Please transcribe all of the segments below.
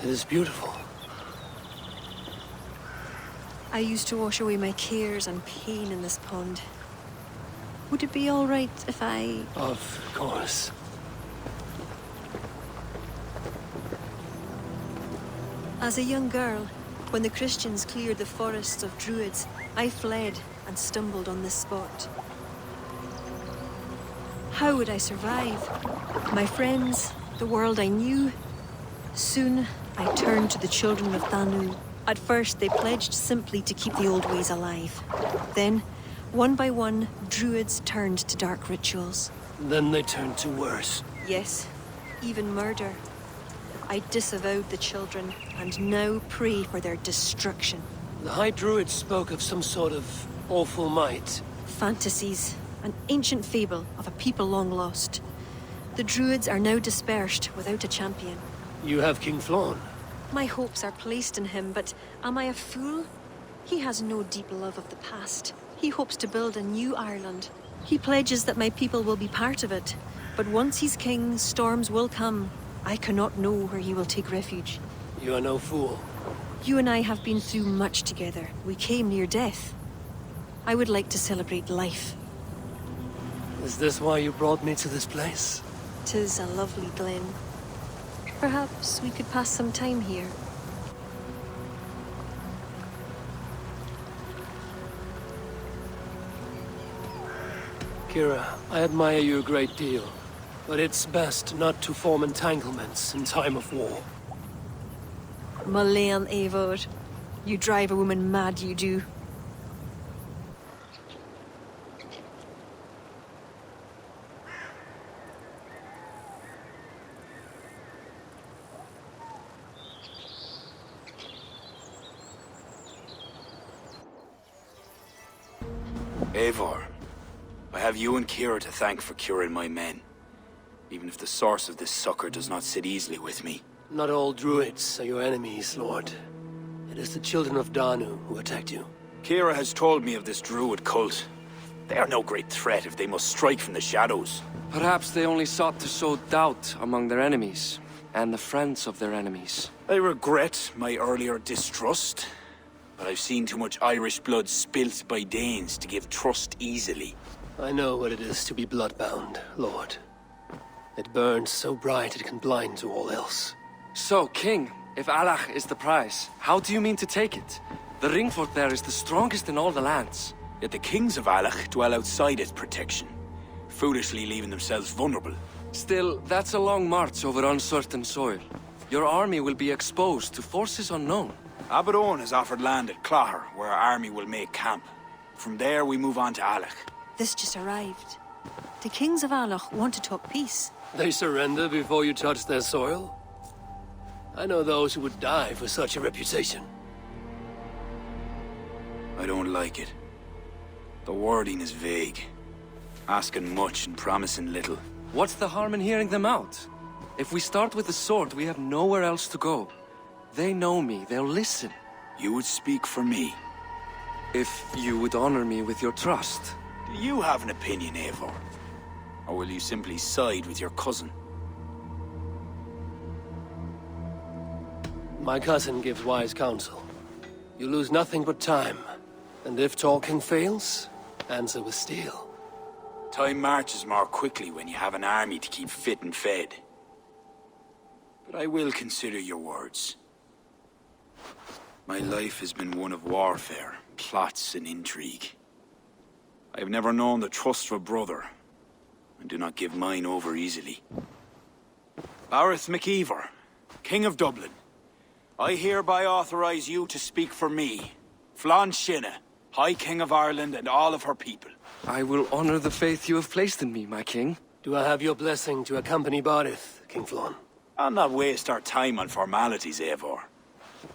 It is beautiful. I used to wash away my cares and pain in this pond. Would it be all right if I... Of course. As a young girl, when the Christians cleared the forests of Druids, I fled and stumbled on this spot. How would I survive? My friends, the world I knew. Soon, I turned to the children of Danu. At first, they pledged simply to keep the old ways alive. Then, one by one, Druids turned to dark rituals. Then they turned to worse. Yes, even murder. I disavowed the children, and now pray for their destruction. The High Druid spoke of some sort of awful might. Fantasies, an ancient fable of a people long lost. The Druids are now dispersed without a champion. You have King Flann. My hopes are placed in him, but am I a fool? He has no deep love of the past. He hopes to build a new Ireland. He pledges that my people will be part of it. But once he's king, storms will come. I cannot know where he will take refuge. You are no fool. You and I have been through much together. We came near death. I would like to celebrate life. Is this why you brought me to this place? 'Tis a lovely glen. Perhaps we could pass some time here. Kira, I admire you a great deal, but it's best not to form entanglements in time of war. Malayan Eivor. You drive a woman mad, you do. Eivor, I have you and Kira to thank for curing my men. Even if the source of this succor does not sit easily with me. Not all druids are your enemies, Lord. It is the children of Danu who attacked you. Kira has told me of this druid cult. They are no great threat if they must strike from the shadows. Perhaps they only sought to sow doubt among their enemies, and the friends of their enemies. I regret my earlier distrust, but I've seen too much Irish blood spilt by Danes to give trust easily. I know what it is to be bloodbound, Lord. It burns so bright it can blind to all else. So, King, if Allach is the prize, how do you mean to take it? The ring fort there is the strongest in all the lands. Yet the kings of Allach dwell outside its protection, foolishly leaving themselves vulnerable. Still, that's a long march over uncertain soil. Your army will be exposed to forces unknown. Abaddon has offered land at Clogher, where our army will make camp. From there, we move on to Allach. This just arrived. The kings of Allach want to talk peace. They surrender before you touch their soil? I know those who would die for such a reputation. I don't like it. The wording is vague. Asking much and promising little. What's the harm in hearing them out? If we start with the sword, we have nowhere else to go. They know me, they'll listen. You would speak for me. If you would honor me with your trust. Do you have an opinion, Eivor? Or will you simply side with your cousin? My cousin gives wise counsel. You lose nothing but time. And if talking fails, answer with steel. Time marches more quickly when you have an army to keep fit and fed. But I will consider your words. My life has been one of warfare, plots and intrigue. I have never known the trust of a brother, and do not give mine over easily. Bareth MacIver, King of Dublin, I hereby authorize you to speak for me, Flann Sinna, High King of Ireland and all of her people. I will honor the faith you have placed in me, my king. Do I have your blessing to accompany Barith, King Flann? I'll not waste our time on formalities, Eivor.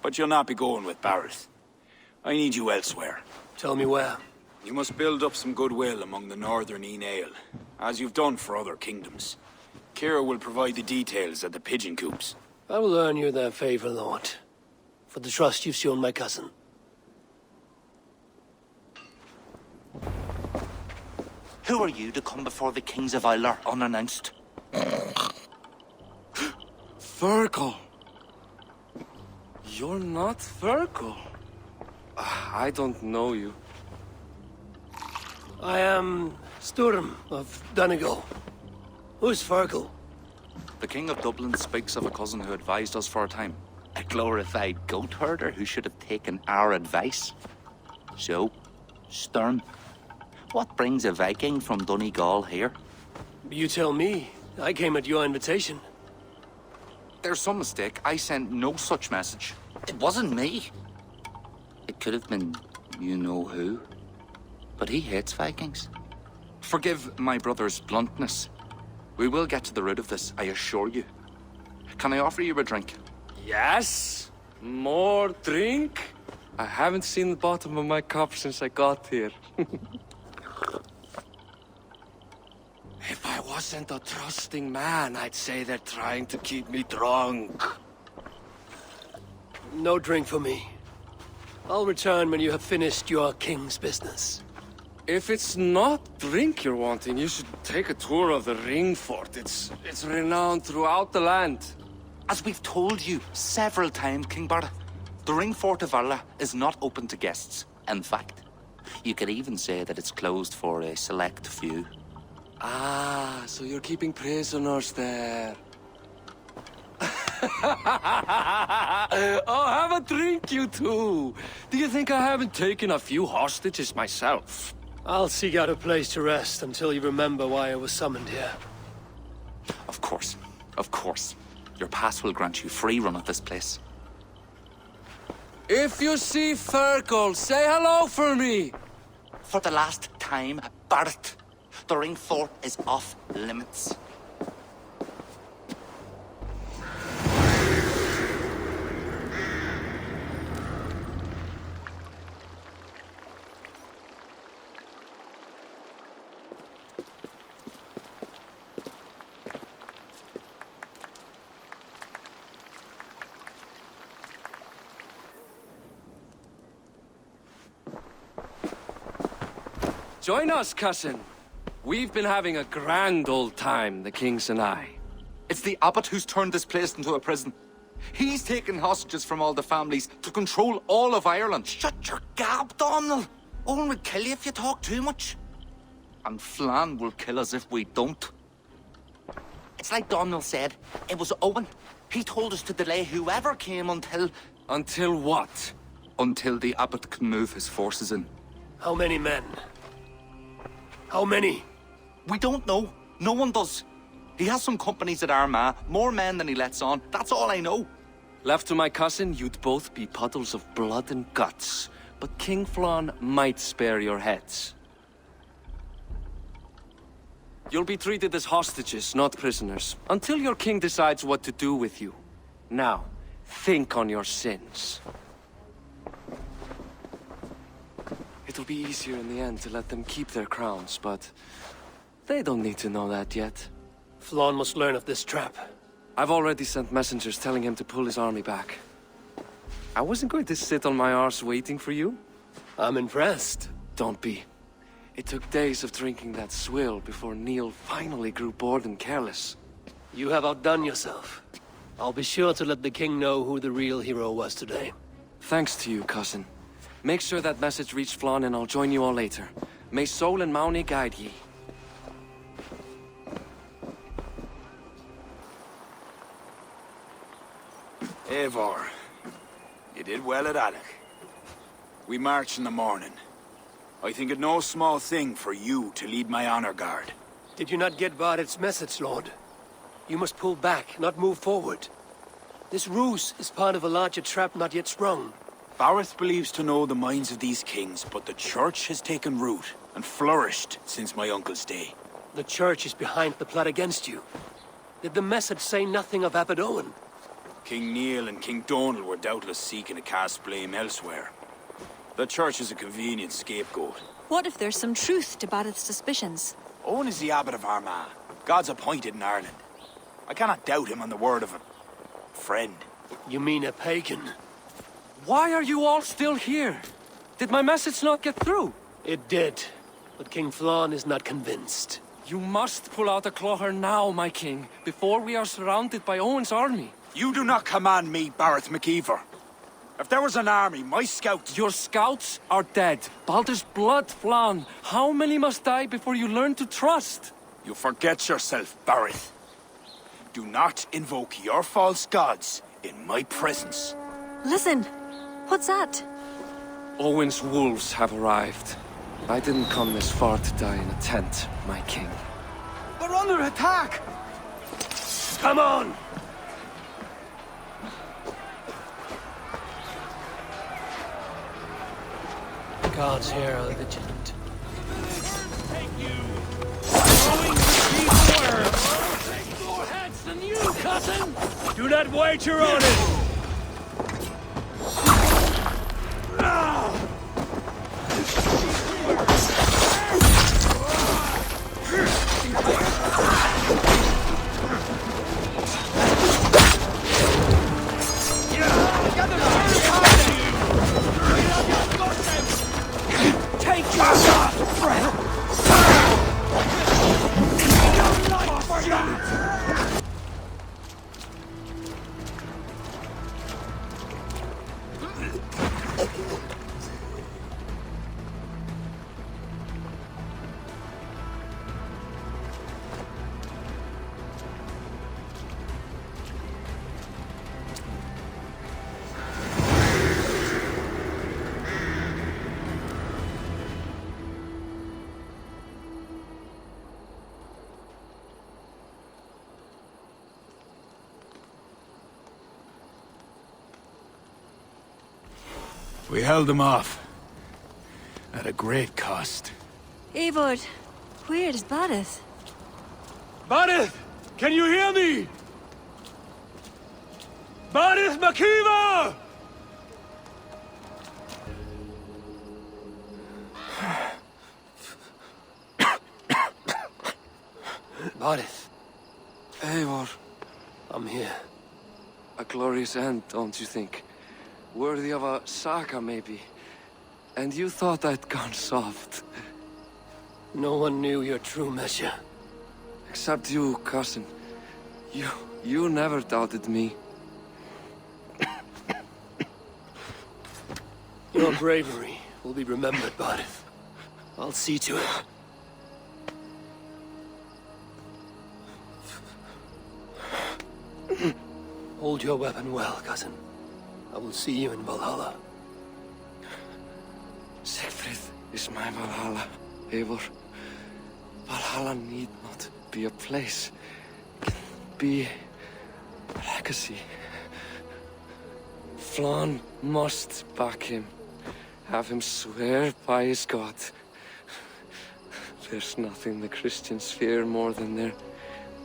But you'll not be going with Bareth. I need you elsewhere. Tell me where. You must build up some goodwill among the northern Aile, as you've done for other kingdoms. Kira will provide the details at the pigeon coops. I will earn you their favor, Lord, for the trust you've shown my cousin. Who are you to come before the kings of Ireland unannounced? Virgil! You're not Virgil. I don't know you. I am Sturm of Donegal. Who's Virgil? The King of Dublin speaks of a cousin who advised us for a time. A glorified goat herder who should have taken our advice. So, Sturm, what brings a Viking from Donegal here? You tell me. I came at your invitation. There's some mistake. I sent no such message. It wasn't me. It could have been you-know-who. But he hates Vikings. Forgive my brother's bluntness. We will get to the root of this, I assure you. Can I offer you a drink? Yes? More drink? I haven't seen the bottom of my cup since I got here. If I wasn't a trusting man, I'd say they're trying to keep me drunk. No drink for me. I'll return when you have finished your king's business. If it's not drink you're wanting, you should take a tour of the ring fort. It's renowned throughout the land. As we've told you several times, King Barda, the ring fort of Arla is not open to guests. In fact, you could even say that it's closed for a select few. Ah, so you're keeping prisoners there. Oh, have a drink, you two. Do you think I haven't taken a few hostages myself? I'll seek out a place to rest until you remember why I was summoned here. Of course. Of course. Your pass will grant you free run of this place. If you see Virgil, say hello for me. For the last time, Bart, the ring fort is off limits. Join us, cousin. We've been having a grand old time, the kings and I. It's the abbot who's turned this place into a prison. He's taken hostages from all the families to control all of Ireland. Shut your gab, Donald. Owen will kill you if you talk too much. And Flan will kill us if we don't. It's like Donald said. It was Owen. He told us to delay whoever came until... Until what? Until the abbot can move his forces in. How many men? How many? We don't know. No one does. He has some companies at Armagh, more men than he lets on. That's all I know. Left to my cousin, you'd both be puddles of blood and guts. But King Flan might spare your heads. You'll be treated as hostages, not prisoners, until your king decides what to do with you. Now, think on your sins. It'll be easier in the end to let them keep their crowns, but they don't need to know that yet. Flan must learn of this trap. I've already sent messengers telling him to pull his army back. I wasn't going to sit on my arse waiting for you. I'm impressed. Don't be. It took days of drinking that swill before Neil finally grew bored and careless. You have outdone yourself. I'll be sure to let the king know who the real hero was today. Thanks to you, cousin. Make sure that message reached Flan and I'll join you all later. May Sol and Mauni guide ye. Eivor, you did well at Alec. We march in the morning. I think it no small thing for you to lead my honor guard. Did you not get Barrett's message, Lord? You must pull back, not move forward. This ruse is part of a larger trap not yet sprung. Barrett believes to know the minds of these kings, but the church has taken root and flourished since my uncle's day. The church is behind the plot against you. Did the message say nothing of Abbot Owen? King Neil and King Donald were doubtless seeking to cast blame elsewhere. The church is a convenient scapegoat. What if there's some truth to Barrett's suspicions? Owen is the abbot of Armagh, God's appointed in Ireland. I cannot doubt him on the word of a friend. You mean a pagan? Why are you all still here? Did my message not get through? It did, but King Flan is not convinced. You must pull out a clawher now, my king, before we are surrounded by Owen's army. You do not command me, Barrett McKeever. If there was an army, my scouts... Your scouts are dead. Baldur's blood flan. How many must die before you learn to trust? You forget yourself, Barith. Do not invoke your false gods in my presence. Listen, what's that? Owen's wolves have arrived. I didn't come this far to die in a tent, my king. We're under attack! Come on! The guards here are vigilant. More heads than you, cousin! Do not wager on it! We held them off. At a great cost. Eivor, where is Barith? Barith! Can you hear me? Barith Makiva! Barith, Eivor, I'm here. a glorious end, don't you think? Worthy of a saga, maybe. And you thought I'd gone soft. No one knew your true measure. Except you, cousin. You never doubted me. Your bravery will be remembered, Barith. I'll see to it. Hold your weapon well, cousin. I will see you in Valhalla. Siegfried is my Valhalla, Eivor. Valhalla need not be a place. It can be a legacy. Flann must back him. Have him swear by his god. There's nothing the Christians fear more than their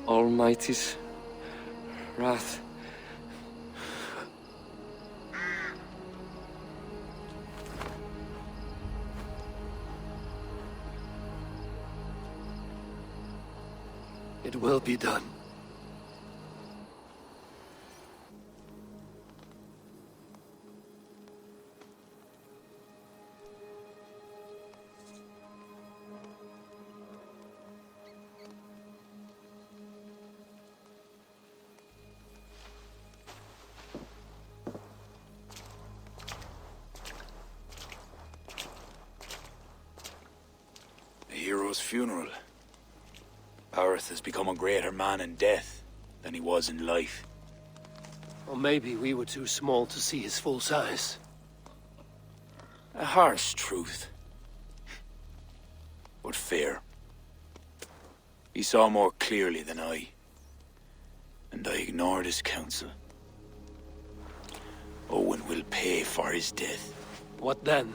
Almighty's wrath. It will be done. A hero's funeral. Barith has become a greater man in death than he was in life. Or maybe we were too small to see his full size. A harsh truth. But fair. He saw more clearly than I. And I ignored his counsel. Owen will pay for his death. What then?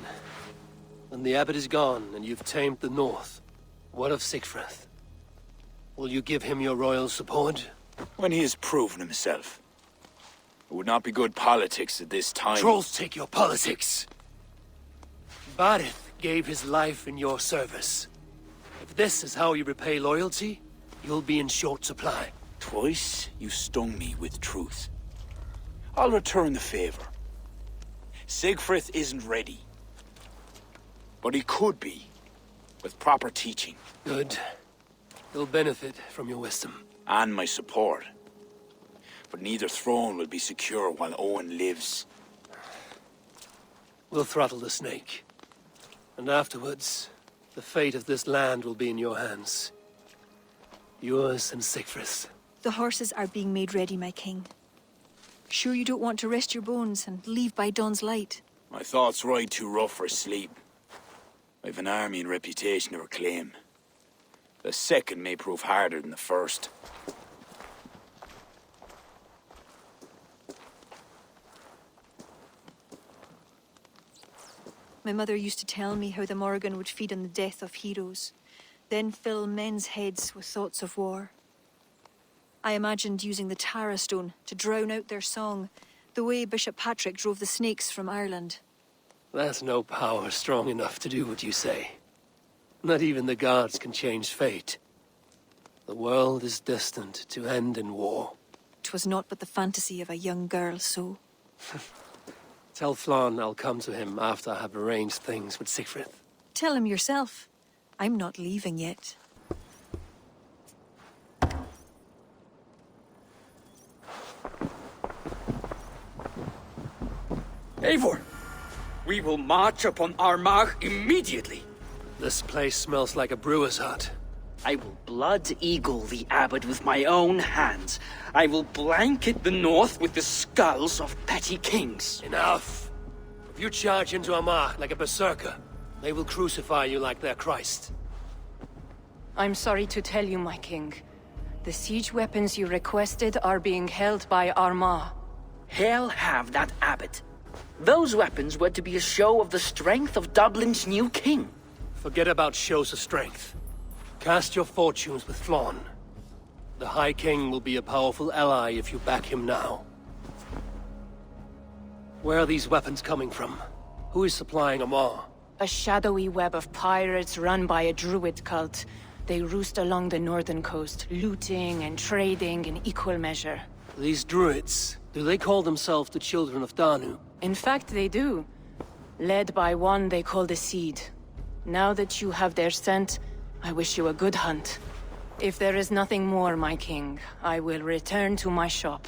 When the abbot is gone and you've tamed the north, what of Siegfried? Will you give him your royal support? When he has proven himself. It would not be good politics at this time. Trolls take your politics. Barith gave his life in your service. If this is how you repay loyalty, you'll be in short supply. Twice you stung me with truth. I'll return the favor. Siegfried isn't ready. But he could be, with proper teaching. Good. He'll benefit from your wisdom. And my support. But neither throne will be secure while Owen lives. We'll throttle the snake. And afterwards, the fate of this land will be in your hands. Yours and Siegfried's. The horses are being made ready, my king. Sure you don't want to rest your bones and leave by dawn's light? My thoughts ride too rough for sleep. I've an army and reputation to reclaim. The second may prove harder than the first. My mother used to tell me how the Morrigan would feed on the death of heroes, then fill men's heads with thoughts of war. I imagined using the Tara Stone to drown out their song, the way Bishop Patrick drove the snakes from Ireland. That's no power strong enough to do what you say. Not even the gods can change fate. The world is destined to end in war. 'Twas not but the fantasy of a young girl, so... Tell Flann I'll come to him after I have arranged things with Siegfried. Tell him yourself. I'm not leaving yet. Eivor! We will march upon Armagh immediately! This place smells like a brewer's hut. I will blood eagle the abbot with my own hands. I will blanket the north with the skulls of petty kings. Enough! If you charge into Armagh like a berserker, they will crucify you like their Christ. I'm sorry to tell you, my king. The siege weapons you requested are being held by Armagh. Hell have that abbot. Those weapons were to be a show of the strength of Dublin's new king. Forget about shows of strength. Cast your fortunes with Flann. The High King will be a powerful ally if you back him now. Where are these weapons coming from? Who is supplying Armagh? A shadowy web of pirates run by a druid cult. They roost along the northern coast, looting and trading in equal measure. These druids, do they call themselves the Children of Danu? In fact, they do. Led by one they call the Seed. Now that you have their scent, I wish you a good hunt. If there is nothing more, my king, I will return to my shop.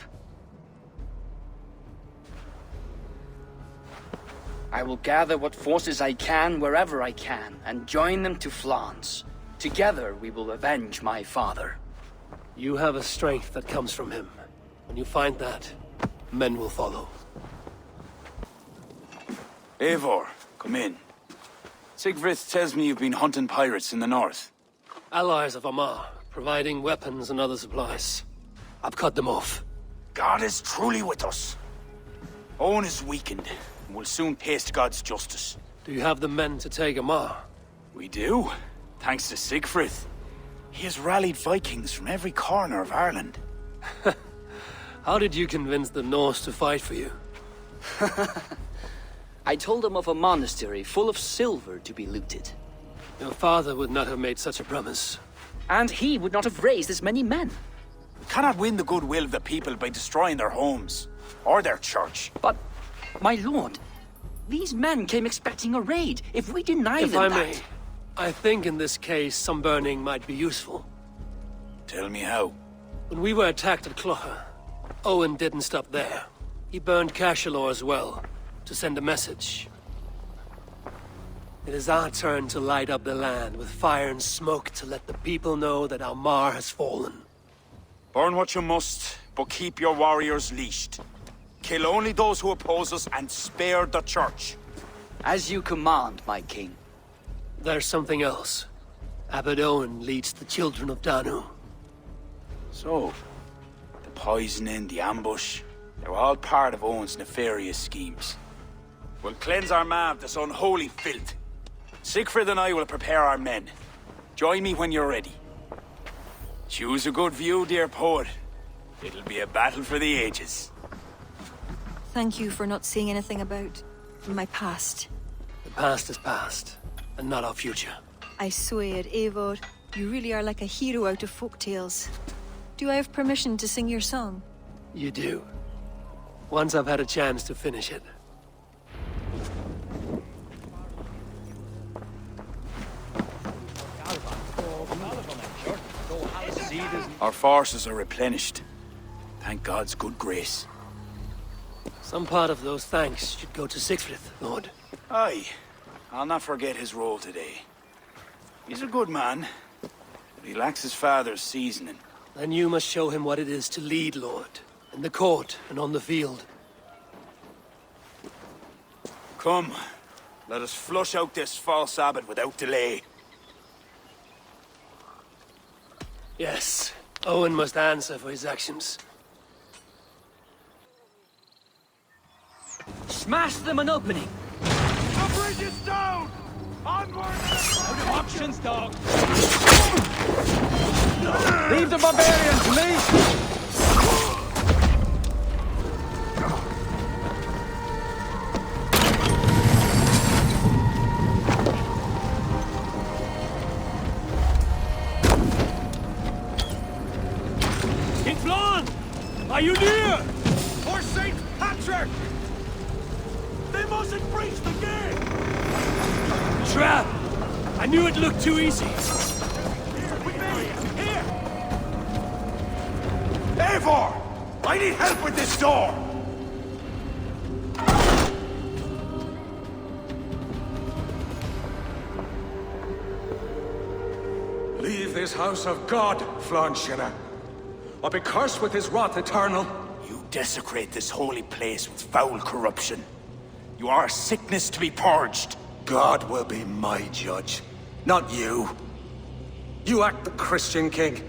I will gather what forces I can wherever I can, and join them to Flann's. Together we will avenge my father. You have a strength that comes from him. When you find that, men will follow. Eivor, come in. Siegfried tells me you've been hunting pirates in the north. Allies of Armagh, providing weapons and other supplies. I've cut them off. God is truly with us. Owen is weakened, and will soon taste God's justice. Do you have the men to take Armagh? We do, thanks to Siegfried. He has rallied Vikings from every corner of Ireland. How did you convince the Norse to fight for you? I told them of a monastery full of silver to be looted. Your father would not have made such a promise. And he would not have raised as many men. We cannot win the goodwill of the people by destroying their homes, or their church. But, my lord, these men came expecting a raid. If we deny If them I that... may, I think in this case some burning might be useful. Tell me how. When we were attacked at Clough, Owen didn't stop there. He burned Cashelaw as well, to send a message. It is our turn to light up the land with fire and smoke to let the people know that Armagh has fallen. Burn what you must, but keep your warriors leashed. Kill only those who oppose us and spare the church. As you command, my king. There's something else. Abbot Owen leads the Children of Danu. So, the poisoning, the ambush, they were all part of Owen's nefarious schemes. We'll cleanse Armagh of this unholy filth. Siegfried and I will prepare our men. Join me when you're ready. Choose a good view, dear poet. It'll be a battle for the ages. Thank you for not saying anything about my past. The past is past, and not our future. I swear, Eivor, you really are like a hero out of folk tales. Do I have permission to sing your song? You do. Once I've had a chance to finish it. Our forces are replenished. Thank God's good grace. Some part of those thanks should go to Siegfried, Lord. Aye. I'll not forget his role today. He's a good man, but he lacks his father's seasoning. Then you must show him what it is to lead, Lord. In the court and on the field. Come, let us flush out this false abbot without delay. Yes, Owen must answer for his actions. Smash them an opening! The bridge is down! Onward! Options, dog! Leave the barbarian to me! King Flan! Are you near? For Saint Patrick! They mustn't breach the gate! Trap! I knew it looked too easy. Here! Eivor! I need help with this door! Leave this house of God, Flanshina, or be cursed with his wrath eternal. You desecrate this holy place with foul corruption. You are a sickness to be purged. God will be my judge, not you. You act the Christian king,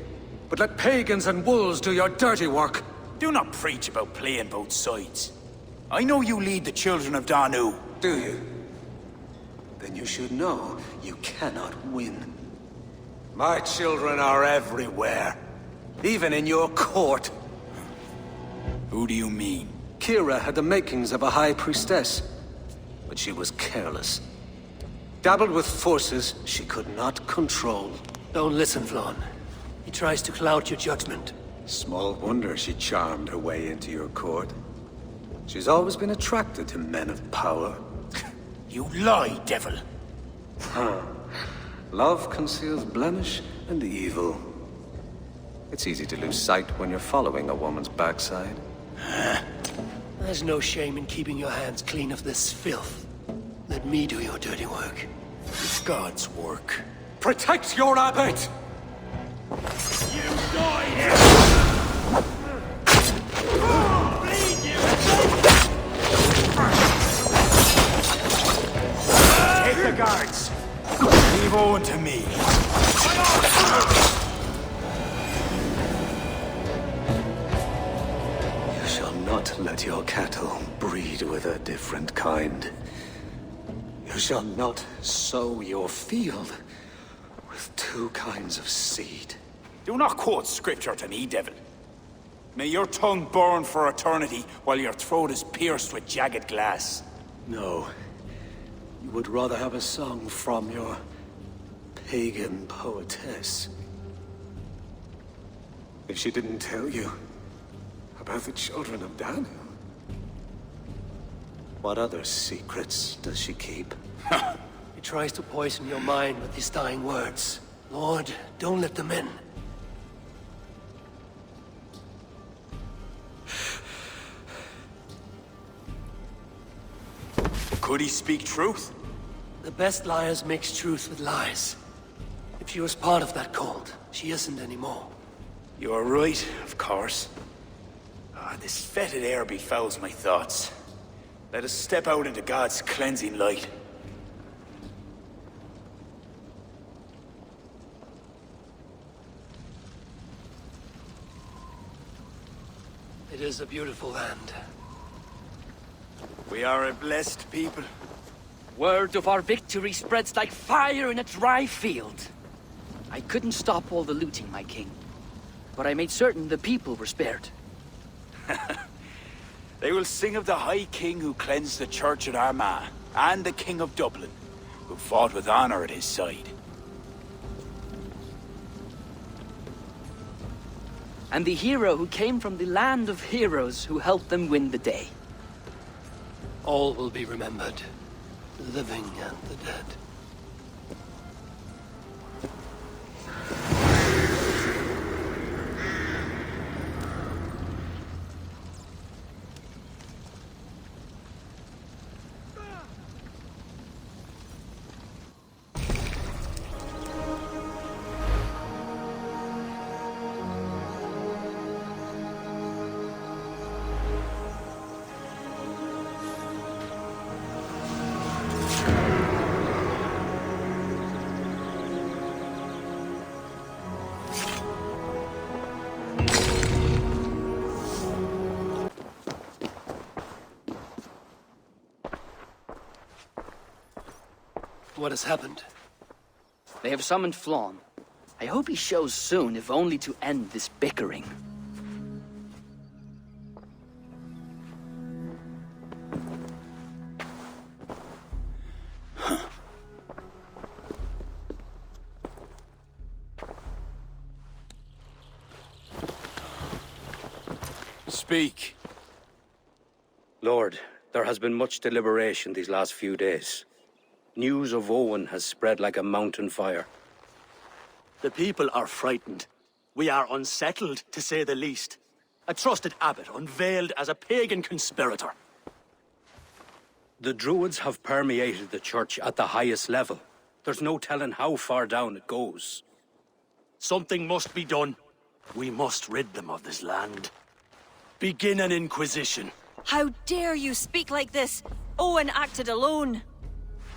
but let pagans and wolves do your dirty work. Do not preach about playing both sides. I know you lead the children of Danu. Do you? Then you should know you cannot win. My children are everywhere, even in your court. Who do you mean? Kira had the makings of a high priestess, but she was careless. Dabbled with forces she could not control. Don't listen, Flan. He tries to cloud your judgment. Small wonder she charmed her way into your court. She's always been attracted to men of power. You lie, devil. Love conceals blemish and evil. It's easy to lose sight when you're following a woman's backside. There's no shame in keeping your hands clean of this filth. Let me do your dirty work. It's God's work. Protect your abbot! You die! Take the guards. Leave Owen to me. You shall not let your cattle breed with a different kind. You shall not sow your field with two kinds of seed. Do not quote scripture to me, devil. May your tongue burn for eternity while your throat is pierced with jagged glass. No. You would rather have a song from your pagan poetess. If she didn't tell you about the children of Danu, what other secrets does she keep? He tries to poison your mind with his dying words. Lord, don't let them in. Could he speak truth? The best liars mix truth with lies. If she was part of that cult, she isn't anymore. You are right, of course. This fetid air befouls my thoughts. Let us step out into God's cleansing light. It is a beautiful land. We are a blessed people. Word of our victory spreads like fire in a dry field. I couldn't stop all the looting, my king. But I made certain the people were spared. They will sing of the High King who cleansed the church at Armagh, and the King of Dublin, who fought with honor at his side. And the hero who came from the land of heroes who helped them win the day. All will be remembered. The living and the dead. What has happened? They have summoned Flawn. I hope he shows soon, if only to end this bickering. Speak. Lord, there has been much deliberation these last few days. News of Owen has spread like a mountain fire. The people are frightened. We are unsettled, to say the least. A trusted abbot unveiled as a pagan conspirator. The Druids have permeated the church at the highest level. There's no telling how far down it goes. Something must be done. We must rid them of this land. Begin an inquisition. How dare you speak like this? Owen acted alone.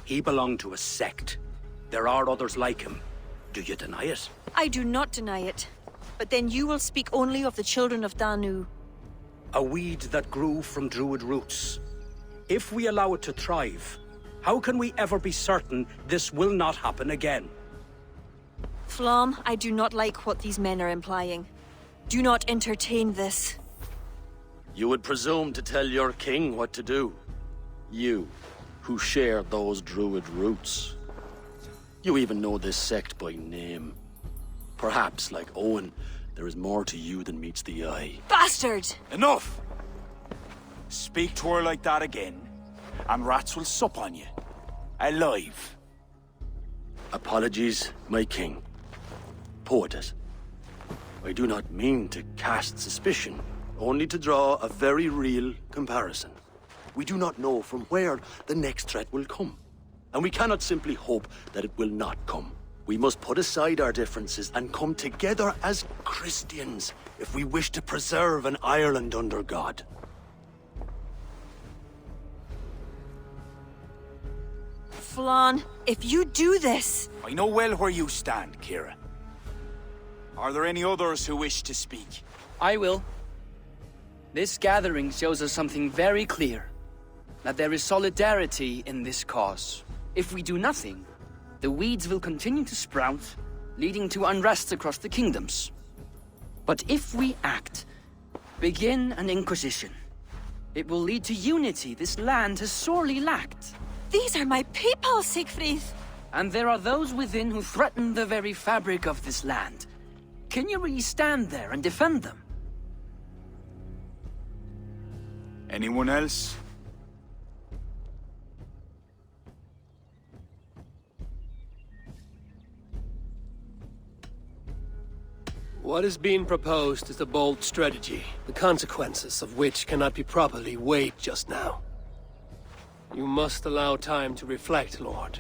He belonged to a sect. There are others like him. Do you deny it? I do not deny it. But then you will speak only of the children of Danu. A weed that grew from Druid roots. If we allow it to thrive, how can we ever be certain this will not happen again? Flom, I do not like what these men are implying. Do not entertain this. You would presume to tell your king what to do. You, who share those druid roots. You even know this sect by name. Perhaps, like Owen, there is more to you than meets the eye. Bastard! Enough! Speak to her like that again, and rats will sup on you. Alive. Apologies, my king. Poetess. I do not mean to cast suspicion, only to draw a very real comparison. We do not know from where the next threat will come, and we cannot simply hope that it will not come. We must put aside our differences and come together as Christians if we wish to preserve an Ireland under God. Flan, if you do this... I know well where you stand, Kira. Are there any others who wish to speak? I will. This gathering shows us something very clear. That there is solidarity in this cause. If we do nothing, the weeds will continue to sprout, leading to unrest across the kingdoms. But if we act, begin an inquisition, it will lead to unity this land has sorely lacked. These are my people, Siegfried! And there are those within who threaten the very fabric of this land. Can you really stand there and defend them? Anyone else? What is being proposed is a bold strategy, the consequences of which cannot be properly weighed just now. You must allow time to reflect, Lord.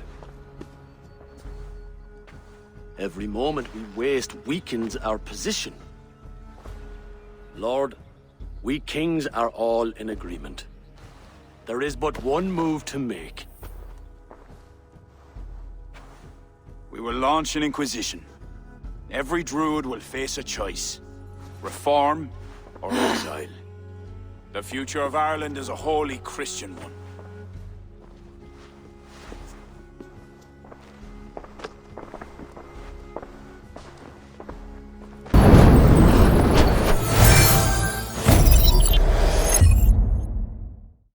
Every moment we waste weakens our position. Lord, we kings are all in agreement. There is but one move to make. We will launch an inquisition. Every druid will face a choice. Reform or exile. The future of Ireland is a wholly Christian one.